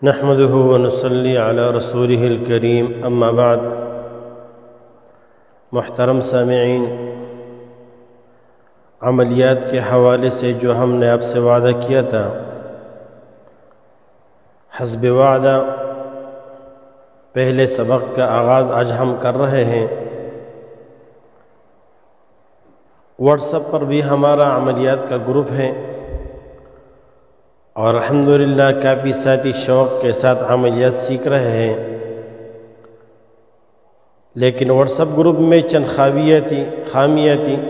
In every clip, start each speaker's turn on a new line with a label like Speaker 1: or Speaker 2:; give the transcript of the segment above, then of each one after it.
Speaker 1: نحمده ونصلي على رسوله الكريم اما بعد۔ محترم سامعین، عملیات کے حوالے سے جو ہم نے آپ سے وعدہ کیا تھا، حسب وعدہ پہلے سبق کا آغاز آج ہم کر رہے ہیں۔ واٹس ایپ پر بھی ہمارا عملیات کا گروپ ہے اور الحمدللہ کافی ساتھی شوق کے ساتھ عملیات سیکھ رہے ہیں، لیکن واٹس ایپ گروپ میں چند خامیاں تھیں۔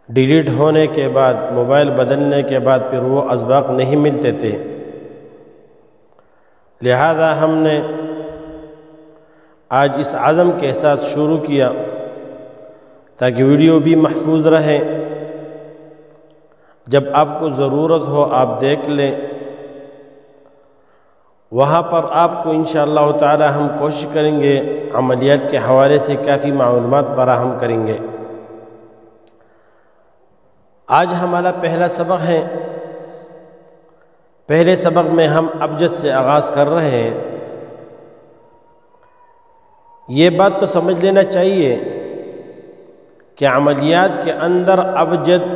Speaker 1: ڈیلیٹ ہونے کے بعد، موبائل بدلنے کے بعد پھر وہ اسباق نہیں ملتے تھے، لہذا ہم نے آج اس عزم کے ساتھ شروع کیا تاکہ ویڈیو بھی محفوظ رہے۔ جب آپ کو ضرورت ہو آپ دیکھ لیں، وہاں پر آپ کو انشاءاللہ تعالی ہم کوشش کریں گے عملیات کے حوالے سے کافی معلومات فراہم کریں گے۔ آج ہمارا پہلا سبق ہے۔ پہلے سبق میں ہم ابجد سے آغاز کر رہے ہیں۔ یہ بات تو سمجھ لینا چاہیے کہ عملیات کے اندر ابجد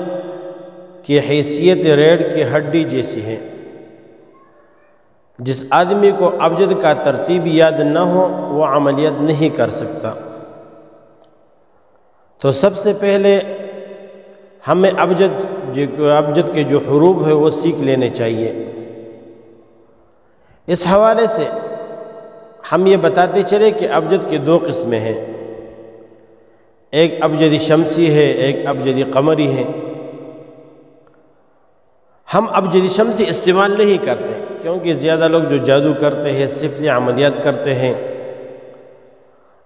Speaker 1: کی حیثیت ریڑھ کی ہڈی جیسی ہے۔ جس آدمی کو ابجد کا ترتیب یاد نہ ہو وہ عملیات نہیں کر سکتا۔ تو سب سے پہلے ہمیں ابجد کے جو حروف ہے وہ سیکھ لینے چاہیے۔ اس حوالے سے ہم یہ بتاتے چلے کہ ابجد کے دو قسمیں ہیں، ایک ابجدی شمسی ہے، ایک ابجدی قمری ہے۔ ہم ابجدی شمسی استعمال نہیں کرتے کیونکہ زیادہ لوگ جو جادو کرتے ہیں، سفلی عملیات کرتے ہیں،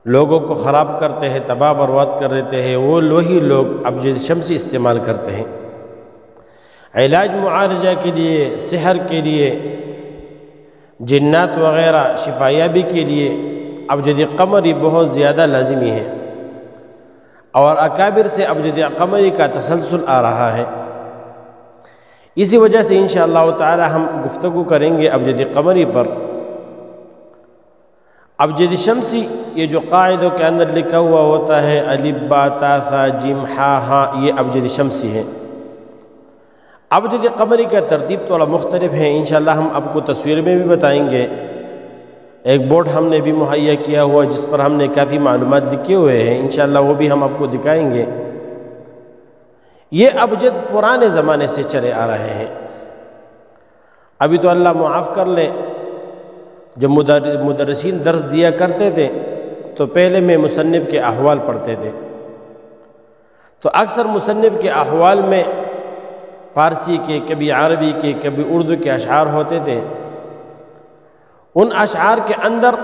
Speaker 1: لوگوں کو خراب کرتے ہیں، تباہ برباد کر دیتے ہیں، وہی لوگ ابجدی شمسی استعمال کرتے ہیں۔ علاج معالجہ کے لیے، سحر کے لیے، جنات وغیرہ شفایابی کے لیے ابجدی قمری بہت زیادہ لازمی ہے، اور اکابر سے ابجدی قمری کا تسلسل آ رہا ہے۔ اسی وجہ سے انشاءاللہ تعالی ہم گفتگو کریں گے ابجدی قمری پر۔ ابجدی شمسی یہ جو قاعدوں کے اندر لکھا ہوا ہوتا ہے الف با تا سا جیم ہا ہا، یہ ابجدی شمسی ہے۔ ابجدی قمری کا ترتیب تھوڑا مختلف ہے، انشاءاللہ ہم آپ کو تصویر میں بھی بتائیں گے۔ ایک بورڈ ہم نے بھی مہیا کیا ہوا جس پر ہم نے کافی معلومات لکھے ہوئے ہیں، انشاءاللہ وہ بھی ہم آپ کو دکھائیں گے۔ یہ ابجد پرانے زمانے سے چلے آ رہے ہیں۔ ابھی تو اللہ معاف کر لے، جب مدرسین درس دیا کرتے تھے تو پہلے میں مصنف کے احوال پڑھتے تھے، تو اکثر مصنف کے احوال میں فارسی کے، کبھی عربی کے، کبھی اردو کے اشعار ہوتے تھے۔ ان اشعار کے اندر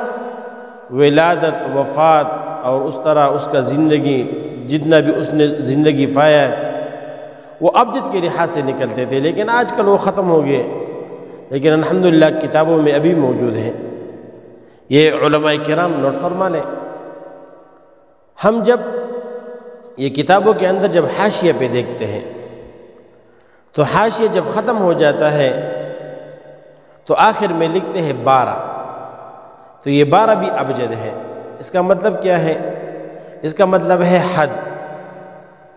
Speaker 1: ولادت، وفات اور اس طرح اس کا زندگی، جتنا بھی اس نے زندگی پایا ہے، وہ ابجد کے لحاظ سے نکلتے تھے، لیکن آج کل وہ ختم ہو گئے، لیکن الحمدللہ کتابوں میں ابھی موجود ہیں۔ یہ علماء کرام نوٹ فرما لیں۔ ہم جب یہ کتابوں کے اندر جب حاشیہ پہ دیکھتے ہیں تو حاشیہ جب ختم ہو جاتا ہے تو آخر میں لکھتے ہیں 12، تو یہ 12 بھی ابجد ہے۔ اس کا مطلب کیا ہے؟ اس کا مطلب ہے حد۔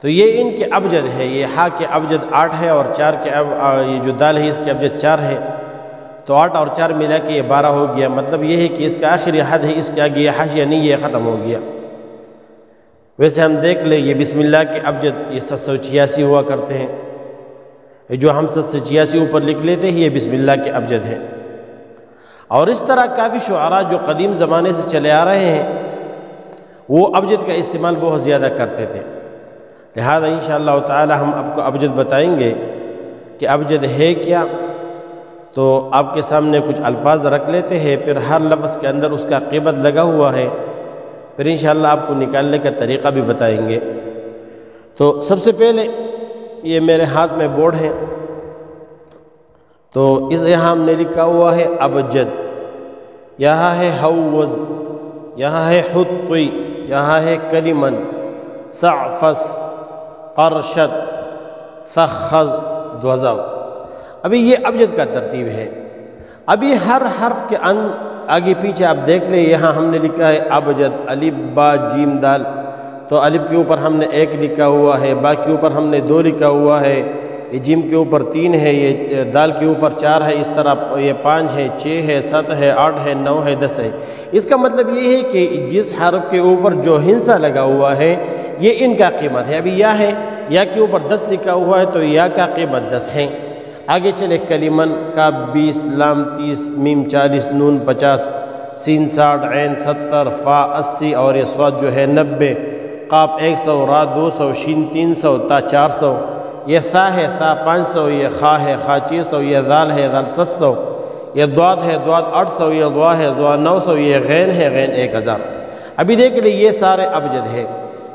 Speaker 1: تو یہ ان کے ابجد ہے، یہ ہا کے ابجد 8 ہے اور 4 کے یہ جو دال ہے اس کے ابجد 4 ہے، تو 8 اور 4 ملا کے یہ 12 ہو گیا۔ مطلب یہ ہے کہ اس کا آخری حد ہے، اس کے آگے یہ حاشیہ نہیں، یہ ختم ہو گیا۔ ویسے ہم دیکھ لیں یہ بسم اللہ کے ابجد یہ 786 ہوا کرتے ہیں، جو ہم 786 اوپر لکھ لیتے ہیں یہ بسم اللہ کے ابجد ہے۔ اور اس طرح کافی شعراء جو قدیم زمانے سے چلے آ رہے ہیں وہ ابجد کا استعمال بہت زیادہ کرتے تھے، لہذا انشاءاللہ تعالی ہم آپ کو ابجد بتائیں گے کہ ابجد ہے کیا۔ تو آپ کے سامنے کچھ الفاظ رکھ لیتے ہیں، پھر ہر لفظ کے اندر اس کا قیمت لگا ہوا ہے، پھر انشاءاللہ آپ کو نکالنے کا طریقہ بھی بتائیں گے۔ تو سب سے پہلے یہ میرے ہاتھ میں بورڈ ہے، تو اس یہاں ہم نے لکھا ہوا ہے ابجد، یہاں ہے حوز، یہاں ہے حطی، یہاں ہے کلمن، سعفس، قرشت، سخذ، دوزو۔ ابھی یہ ابجد کا ترتیب ہے۔ ابھی ہر حرف کے آگے پیچھے آپ دیکھ لیں، یہاں ہم نے لکھا ہے ابجد، الف با جیم دال، تو الف کے اوپر ہم نے 1 لکھا ہوا ہے، با کے اوپر ہم نے 2 لکھا ہوا ہے، یہ جیم کے اوپر 3 ہے، یہ دال کے اوپر 4 ہے، اس طرح یہ 5 ہے، 6 ہے، 7 ہے، 8 ہے، 9 ہے، 10 ہے۔ اس کا مطلب یہ ہے کہ جس حرف کے اوپر جو ہنسا لگا ہوا ہے یہ ان کا قیمت ہے۔ ابھی یا ہے، یا کے اوپر 10 لکھا ہوا ہے تو یا کا قیمت 10 ہے۔ آگے چلے کلیمن کا 20، لام 30، میم 40، نون 50، سین 60، عین 70، فا 80 اور یہ صاد جو ہے 90، قاف 100، را 200، شین 300، تا 400، یہ سا ہے، سا 500، یہ خا ہے، خا 600، یہ ذال ہے، ذال 700، یہ ضاد ہے، ضاد 800، یہ ضوا ہے، ضوا 900، یہ غین ہے، غین 1000۔ ابھی دیکھ لیں یہ سارے ابجد ہے،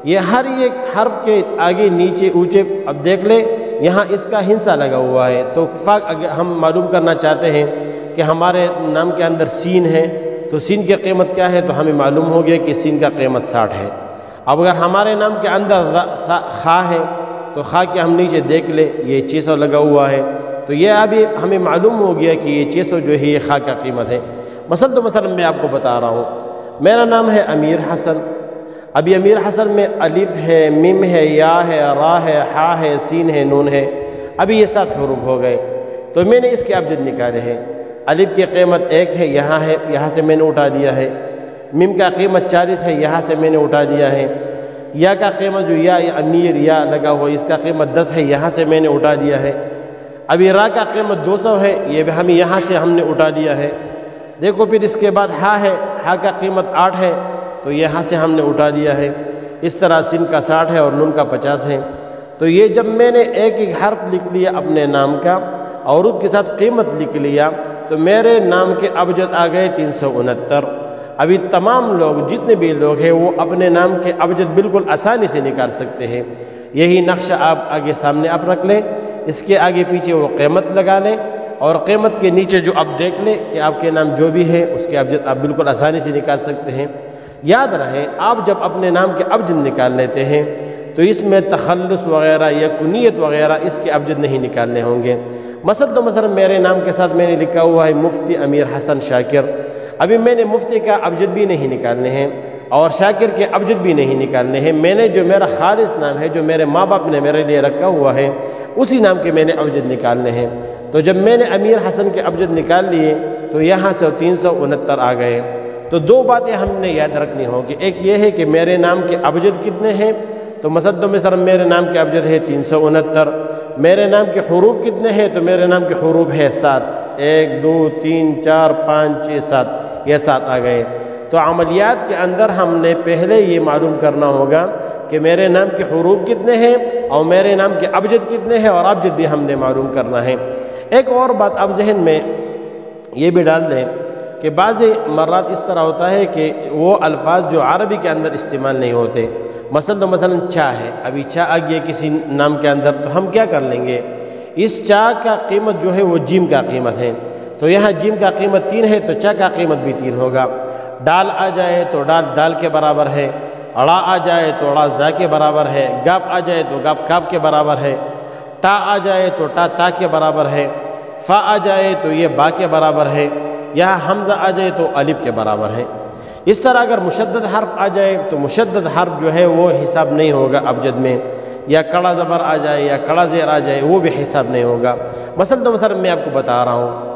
Speaker 1: یہ ہر ایک حرف کے آگے نیچے اونچے، اب دیکھ لیں یہاں اس کا ہنسا لگا ہوا ہے، تو اگر ہم معلوم کرنا چاہتے ہیں کہ ہمارے نام کے اندر سین ہے تو سین کی قیمت کیا ہے، تو ہمیں معلوم ہو گیا کہ سین کا قیمت 60 ہے۔ اب اگر ہمارے نام کے اندر خا ہے تو خا کے ہم نیچے دیکھ لیں یہ 600 لگا ہوا ہے، تو یہ ابھی ہمیں معلوم ہو گیا کہ یہ 600 جو ہے یہ خا کا قیمت ہے۔ مثلا میں آپ کو بتا رہا ہوں، میرا نام ہے امیر حسن، ابھی امیر حسن میں الف ہے، میم ہے، یا ہے، را ہے، حا ہے، سین ہے، نون ہے، ابھی یہ 7 حروف ہو گئے، تو میں نے اس کے ابجد نکالے ہیں۔ الف کی قیمت 1 ہے، یہاں سے میں نے اٹھا لیا ہے۔ میم کا قیمت 40 ہے، یہاں سے میں نے اٹھا لیا ہے۔ یا کا قیمت جو یا امیر یا لگا ہوا اس کا قیمت 10 ہے، یہاں سے میں نے اٹھا لیا ہے۔ ابھی را کا قیمت 200 ہے، یہ بھی ہمیں یہاں سے ہم نے اٹھا لیا ہے۔ دیکھو پھر اس کے بعد ہا ہے، ہا کا قیمت 8 ہے، تو یہاں سے ہم نے اٹھا لیا ہے۔ اس طرح سین کا 60 ہے اور نون کا 50 ہے۔ تو یہ جب میں نے ایک ایک حرف لکھ لیا اپنے نام کا اور اس کے ساتھ قیمت لکھ لیا تو میرے نام کے ابجد آ گئے 369۔ ابھی تمام لوگ جتنے بھی لوگ ہیں وہ اپنے نام کے ابجد بالکل آسانی سے نکال سکتے ہیں۔ یہی نقشہ آپ آگے سامنے آپ رکھ لیں، اس کے آگے پیچھے وہ قیمت لگا لیں اور قیمت کے نیچے جو آپ دیکھ لیں کہ آپ کے نام جو بھی ہے اس کے ابجد آپ بالکل آسانی سے نکال سکتے ہیں۔ یاد رہے آپ جب اپنے نام کے ابجد نکال لیتے ہیں تو اس میں تخلص وغیرہ یا کنیت وغیرہ اس کے ابجد نہیں نکالنے ہوں گے۔ مثلا میرے نام کے ساتھ میں نے لکھا ہوا ہے مفتی امیر حسن شاکر، ابھی میں نے مفتی کا ابجد بھی نہیں نکالنے ہیں اور شاکر کے ابجد بھی نہیں نکالنے ہیں۔ میں نے جو میرا خالص نام ہے جو میرے ماں باپ نے میرے لیے رکھا ہوا ہے اسی نام کے میں نے ابجد نکالنے ہیں۔ تو جب میں نے امیر حسن کے ابجد نکال لیے تو یہاں سے 369 آ گئے۔ تو 2 باتیں ہم نے یاد رکھنی ہوں کہ ایک یہ ہے کہ میرے نام کے ابجد کتنے ہیں، تو مثلا میرے نام کے ابجد ہے 369۔ میرے نام کے حروف کتنے ہیں، تو میرے نام کے حروف ہے 7، 1 2 3 4 5 6 7، یہ 7 آ گئے۔ تو عملیات کے اندر ہم نے پہلے یہ معلوم کرنا ہوگا کہ میرے نام کے حروف کتنے ہیں اور میرے نام کے ابجد کتنے ہیں، اور ابجد بھی ہم نے معلوم کرنا ہے۔ ایک اور بات اب ذہن میں یہ بھی ڈال دیں کہ بعض مرات اس طرح ہوتا ہے کہ وہ الفاظ جو عربی کے اندر استعمال نہیں ہوتے، مثلا چا ہے، ابھی چا آ گیا کسی نام کے اندر تو ہم کیا کر لیں گے، اس چا کا قیمت جو ہے وہ جیم کا قیمت ہے، تو یہاں جیم کا قیمت 3 ہے تو چا کا قیمت بھی 3 ہوگا۔ ڈال آ جائے تو ڈال دال کے برابر ہے، اڑا آ جائے تو اڑا زا کے برابر ہے، گاپ آ جائے تو گاپ کاپ کے برابر ہے، تا آ جائے تو ٹا تا کے برابر ہے، فا آ جائے تو یہ با کے برابر ہے، یہاں حمزہ آ جائے تو الف کے برابر ہے۔ اس طرح اگر مشدد حرف آ جائے تو مشدد حرف جو ہے وہ حساب نہیں ہوگا ابجد میں، یا کڑا زبر آ جائے یا کڑا زیر آ جائے وہ بھی حساب نہیں ہوگا۔ مثلا میں آپ کو بتا رہا ہوں،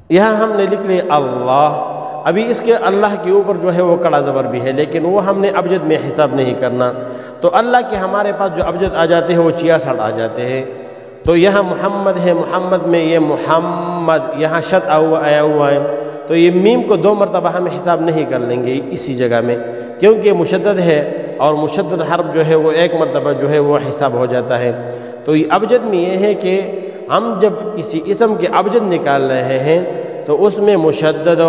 Speaker 1: یہاں ہم نے لکھ لیا اللہ، ابھی اس کے اللہ کے اوپر جو ہے وہ کڑا زبر بھی ہے لیکن وہ ہم نے ابجد میں حساب نہیں کرنا، تو اللہ کے ہمارے پاس جو ابجد آ جاتے ہیں وہ 66 آ جاتے ہیں۔ تو یہاں محمد ہے، محمد میں یہ محمد یہاں شد آیا ہوا ہے، تو یہ میم کو 2 مرتبہ ہم حساب نہیں کر لیں گے اسی جگہ میں، کیونکہ مشدد ہے اور مشدد حرف جو ہے وہ 1 مرتبہ جو ہے وہ حساب ہو جاتا ہے۔ تو یہ ابجد میں یہ ہے کہ ہم جب کسی اسم کے ابجد نکال رہے ہیں تو اس میں مشدد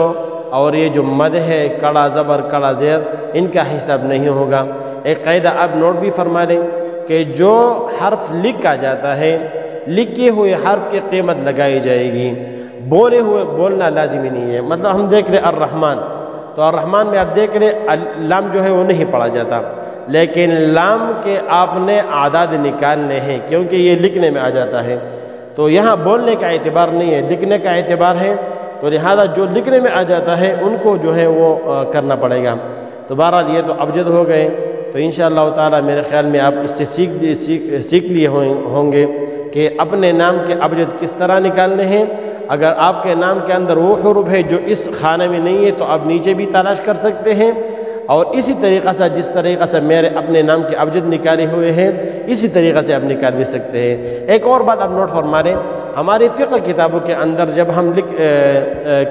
Speaker 1: اور یہ جو مد ہے کڑا زبر کڑا زیر ان کا حساب نہیں ہوگا۔ ایک قاعدہ آپ نوٹ بھی فرما لیں کہ جو حرف لکھا جاتا ہے لکھے ہوئے حرف کی قیمت لگائی جائے گی، بولے ہوئے بولنا لازمی نہیں ہے۔ مطلب ہم دیکھ رہے الرحمن، تو الرحمن میں آپ دیکھ رہے لام جو ہے وہ نہیں پڑھا جاتا، لیکن لام کے آپ نے اعداد نکالنے ہیں کیونکہ یہ لکھنے میں آ جاتا ہے۔ تو تو یہاں بولنے کا اعتبار نہیں ہے، لکھنے کا اعتبار ہے، تو لہذا جو لکھنے میں آ جاتا ہے ان کو جو ہے وہ کرنا پڑے گا۔ تو بہرحال یہ تو ابجد ہو گئے، تو انشاءاللہ تعالی میرے خیال میں آپ اس سے سیکھ لیے ہوں گے کہ اپنے نام کے ابجد کس طرح نکالنے ہیں۔ اگر آپ کے نام کے اندر وہ حروف ہے جو اس خانے میں نہیں ہے تو آپ نیچے بھی تلاش کر سکتے ہیں، اور اسی طریقہ سے جس طریقہ سے میرے اپنے نام کے ابجد نکالے ہوئے ہیں اسی طریقہ سے آپ نکال بھی سکتے ہیں۔ ایک اور بات آپ نوٹ فرما لیں، ہماری فقہ کتابوں کے اندر جب ہم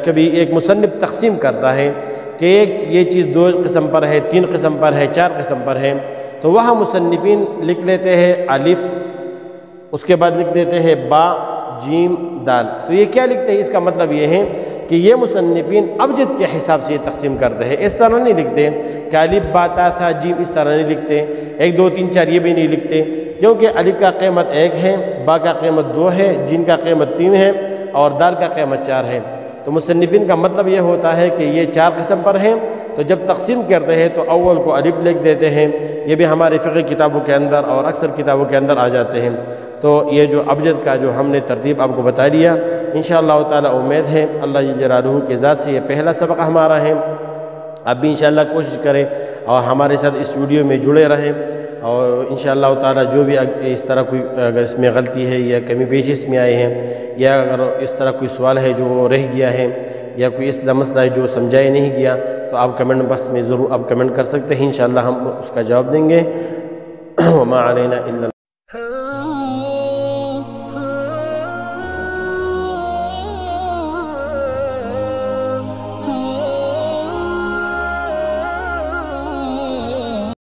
Speaker 1: کبھی ایک مصنف تقسیم کرتا ہے کہ یہ چیز 2 قسم پر ہے، 3 قسم پر ہے، 4 قسم پر ہے، تو وہاں مصنفین لکھ لیتے ہیں الف، اس کے بعد لکھ دیتے ہیں با، جیم، دال۔ تو یہ کیا لکھتے ہیں؟ اس کا مطلب یہ ہے کہ یہ مصنفین ابجد کے حساب سے یہ تقسیم کرتے ہیں، اس طرح نہیں لکھتے کہ الف با تا سا جیم، اس طرح نہیں لکھتے، 1 2 3 4 یہ بھی نہیں لکھتے، کیونکہ الف کا قیمت 1 ہے، با کا قیمت 2 ہے، جیم کا قیمت 3 ہے، اور دال کا قیمت 4 ہے۔ تو مصنفین کا مطلب یہ ہوتا ہے کہ یہ 4 قسم پر ہیں، تو جب تقسیم کرتے ہیں تو اول کو الف لکھ دیتے ہیں۔ یہ بھی ہمارے فقہ کتابوں کے اندر اور اکثر کتابوں کے اندر آ جاتے ہیں۔ تو یہ جو ابجد کا جو ہم نے ترتیب آپ کو بتا دیا، انشاءاللہ تعالی امید ہے اللہ جل جلالہ کے ذات سے یہ پہلا سبق ہمارا ہے۔ آپ بھی انشاءاللہ کوشش کریں اور ہمارے ساتھ اس ویڈیو میں جڑے رہیں، اور انشاءاللہ تعالی جو بھی اس طرح کوئی اگر اس میں غلطی ہے یا کمی بیشی اس میں آئے ہیں، یا اگر اس طرح کوئی سوال ہے جو وہ رہ گیا ہے، یا کوئی اس مسئلہ ہے جو سمجھایا نہیں گیا، تو آپ کمنٹ باکس میں ضرور آپ کمنٹ کر سکتے ہیں، انشاءاللہ ہم اس کا جواب دیں گے۔ وما علینا الا